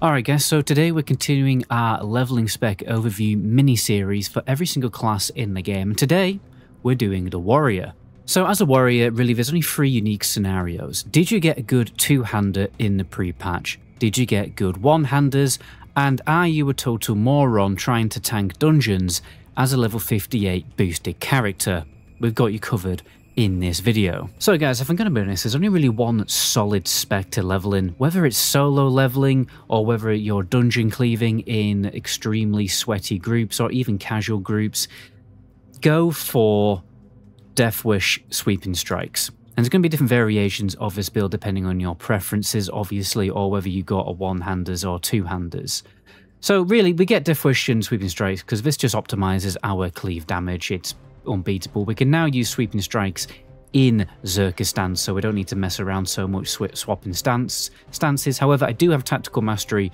Alright guys, so today we're continuing our leveling spec overview mini-series for every single class in the game. And today, we're doing the warrior. So as a warrior, really there's only 3 unique scenarios. Did you get a good 2-hander in the pre-patch? Did you get good 1-handers? And are you a total moron trying to tank dungeons as a level 58 boosted character? We've got you covered in this video. So guys, if I'm going to be honest, there's only really one solid spec to level in, whether it's solo leveling or whether you're dungeon cleaving in extremely sweaty groups or even casual groups. Go for Death Wish Sweeping Strikes. And there's going to be different variations of this build depending on your preferences, obviously, or whether you got a 1-handers or 2-handers. So really, we get Death Wish and Sweeping Strikes because this just optimizes our cleave damage. It's unbeatable. We can now use Sweeping Strikes in Zerka stance, so we don't need to mess around so much swapping stances. However, I do have Tactical Mastery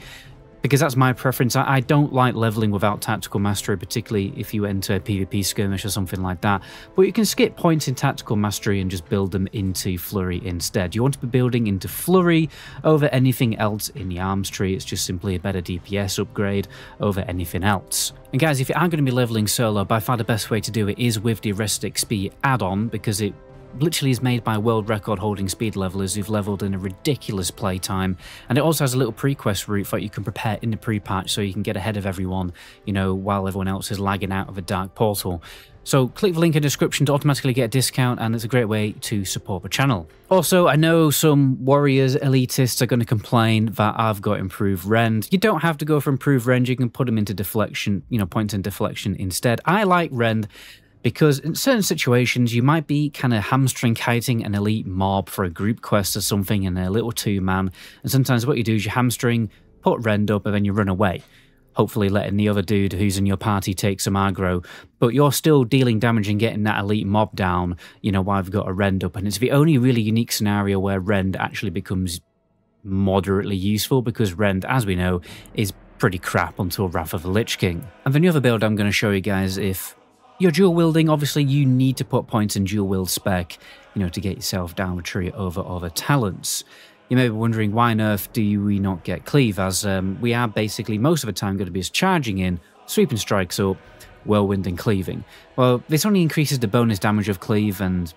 because that's my preference. I don't like leveling without Tactical Mastery, particularly if you enter a PvP skirmish or something like that. But you can skip points in Tactical Mastery and just build them into Flurry instead. You want to be building into Flurry over anything else in the arms tree. It's just simply a better DPS upgrade over anything else. And guys, if you are going to be leveling solo, by far the best way to do it is with the Arrested XP add-on, because it literally is made by world record holding speed levelers who've leveled in a ridiculous playtime, and it also has a little prequest route that you can prepare in the pre-patch so you can get ahead of everyone, you know, while everyone else is lagging out of a dark portal. So click the link in the description to automatically get a discount, and it's a great way to support the channel. Also, I know some warriors, elitists are going to complain that I've got improved rend. You don't have to go for improved rend, you can put them into deflection, you know, points and deflection instead. I like rend because in certain situations you might be kind of hamstring kiting an elite mob for a group quest or something in a little 2-man, and sometimes what you do is you hamstring, put rend up, and then you run away, hopefully letting the other dude who's in your party take some aggro, but you're still dealing damage and getting that elite mob down, you know, while I've got a rend up. And it's the only really unique scenario where rend actually becomes moderately useful, because rend, as we know, is pretty crap until Wrath of the Lich King. And the other build I'm going to show you guys, if you're dual wielding, obviously you need to put points in dual wield spec, you know, to get yourself down the tree over other talents. You may be wondering, why on earth do we not get cleave, as we are basically most of the time going to be charging in, sweeping strikes up, whirlwind and cleaving. Well, this only increases the bonus damage of cleave, and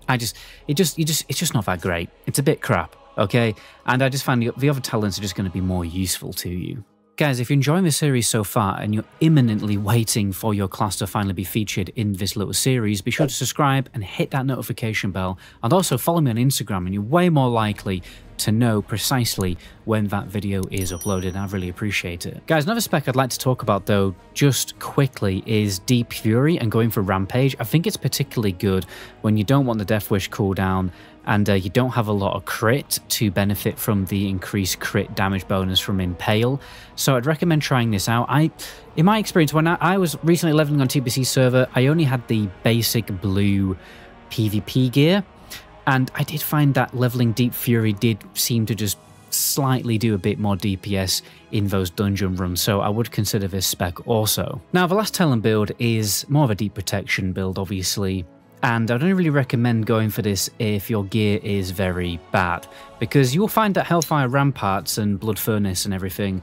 it's just not that great. It's a bit crap, okay? And I just find the other talents are just going to be more useful to you. Guys, if you're enjoying this series so far and you're imminently waiting for your class to finally be featured in this little series, be sure to subscribe and hit that notification bell, and also follow me on Instagram, and you're way more likely to know precisely when that video is uploaded. I really appreciate it. Guys, another spec I'd like to talk about though, just quickly, is Deep Fury and going for Rampage. I think it's particularly good when you don't want the Death Wish cooldown and you don't have a lot of crit to benefit from the increased crit damage bonus from Impale. So I'd recommend trying this out. In my experience, when I was recently leveling on TBC server, I only had the basic blue PvP gear, and I did find that leveling Deep Fury did seem to just slightly do a bit more DPS in those dungeon runs, so I would consider this spec also. Now, the last talent build is more of a deep protection build, obviously, and I don't really recommend going for this if your gear is very bad, because you'll find that Hellfire Ramparts and Blood Furnace and everything,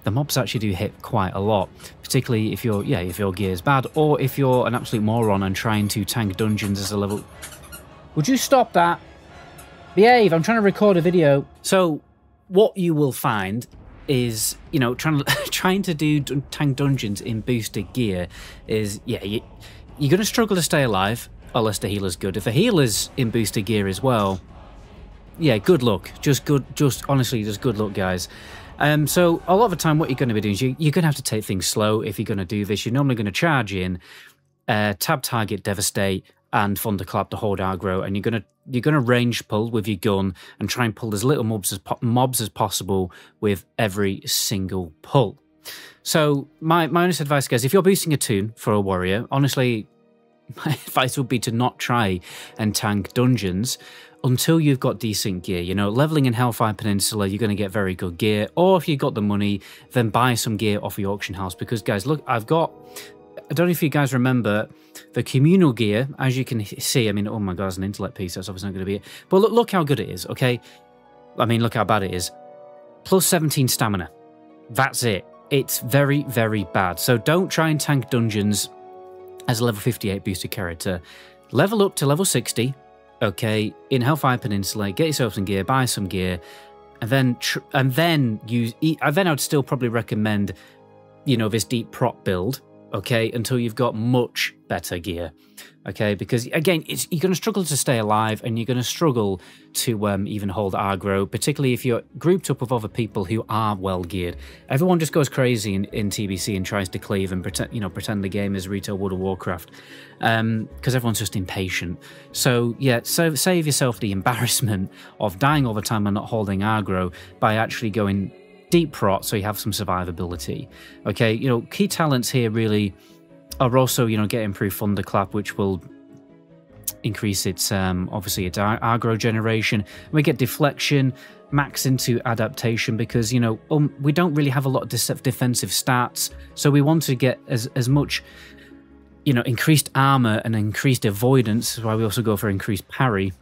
the mobs actually do hit quite a lot, particularly if your gear is bad, or if you're an absolute moron and trying to tank dungeons as a level... Would you stop that? Behave, I'm trying to record a video. So what you will find is, you know, trying to do tank dungeons in boosted gear is, yeah, you're going to struggle to stay alive unless the healer's good. If the healer's in boosted gear as well, yeah, good luck. Honestly, just good luck, guys. So a lot of the time what you're going to be doing is you're going to have to take things slow if you're going to do this. You're normally going to charge in, tab target, devastate, and thunderclap to hold aggro, and you're gonna range pull with your gun and try and pull as little mobs as possible with every single pull. So my honest advice, guys, if you're boosting a toon for a warrior, honestly, my advice would be to not try and tank dungeons until you've got decent gear. You know, leveling in Hellfire Peninsula, you're going to get very good gear, or if you've got the money, then buy some gear off the auction house, because guys, look, I don't know if you guys remember the communal gear, as you can see. I mean, oh my god, it's an intellect piece, that's obviously not going to be it. But look how good it is, okay? I mean, look how bad it is. plus 17 stamina. That's it. It's very, very bad. So don't try and tank dungeons as a level 58 boosted character. Level up to level 60, okay, in Hellfire Peninsula, get yourself some gear, buy some gear, and then I would still probably recommend, you know, this deep prot build, okay, until you've got much better gear, okay, because again, you're going to struggle to stay alive, and you're going to struggle to even hold aggro, particularly if you're grouped up with other people who are well geared. Everyone just goes crazy in TBC and tries to cleave and pretend the game is retail World of Warcraft, because everyone's just impatient. So yeah, so save yourself the embarrassment of dying all the time and not holding aggro by actually going deep prot, so you have some survivability. Okay, you know, key talents here really are also, you know, get improved Thunderclap, which will increase its obviously its aggro generation. We get deflection, max into adaptation, because, you know, we don't really have a lot of defensive stats, so we want to get as much, you know, increased armor and increased avoidance. That's why we also go for increased parry,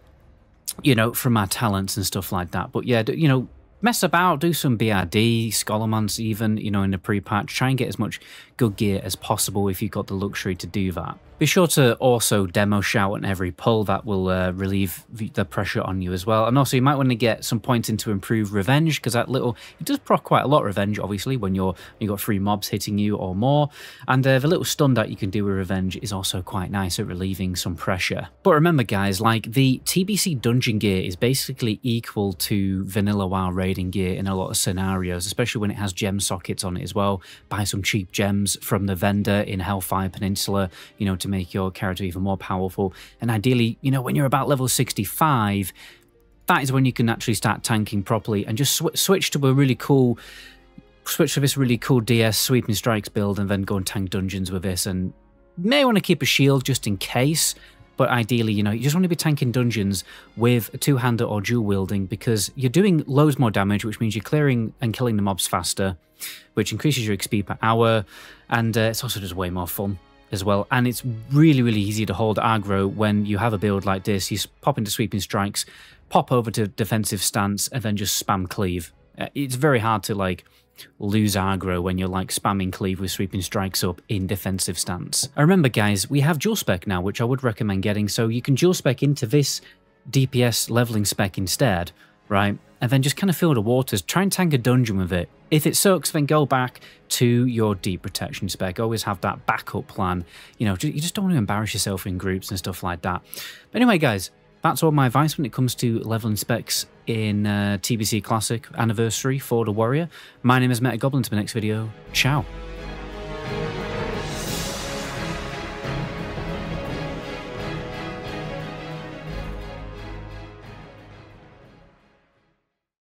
you know, from our talents and stuff like that. But yeah, you know, mess about, do some BRD, Scholarmance even, you know, in the pre-patch. Try and get as much good gear as possible if you've got the luxury to do that. Be sure to also demo shout on every pull. That will relieve the pressure on you as well. And also you might want to get some points into improve revenge, because that it does proc quite a lot of revenge, obviously, when you got 3 mobs hitting you or more. And the little stun that you can do with revenge is also quite nice at relieving some pressure. But remember, guys, like, the TBC dungeon gear is basically equal to vanilla WoW raiding gear in a lot of scenarios, especially when it has gem sockets on it as well. Buy some cheap gems from the vendor in Hellfire Peninsula, you know, to make your character even more powerful. And ideally, you know, when you're about level 65, that is when you can actually start tanking properly and just switch to this really cool DS sweeping strikes build, and then go and tank dungeons with this. And may want to keep a shield just in case, but ideally, you know, you just want to be tanking dungeons with a two-hander or dual wielding, because you're doing loads more damage, which means you're clearing and killing the mobs faster, which increases your XP per hour, and it's also just way more fun as well. And it's really, really easy to hold aggro when you have a build like this. You pop into sweeping strikes, pop over to defensive stance, and then just spam cleave. It's very hard to, like, lose aggro when you're, like, spamming cleave with sweeping strikes up in defensive stance. And remember, guys, we have dual spec now, which I would recommend getting, so you can dual spec into this DPS leveling spec instead, right? And then just kind of fill the waters, try and tank a dungeon with it. If it sucks, then go back to your deep protection spec. Always have that backup plan. You know, you just don't want to embarrass yourself in groups and stuff like that. But anyway, guys, that's all my advice when it comes to leveling specs in TBC Classic Anniversary for the Warrior. My name is Metagoblin. To the next video, ciao.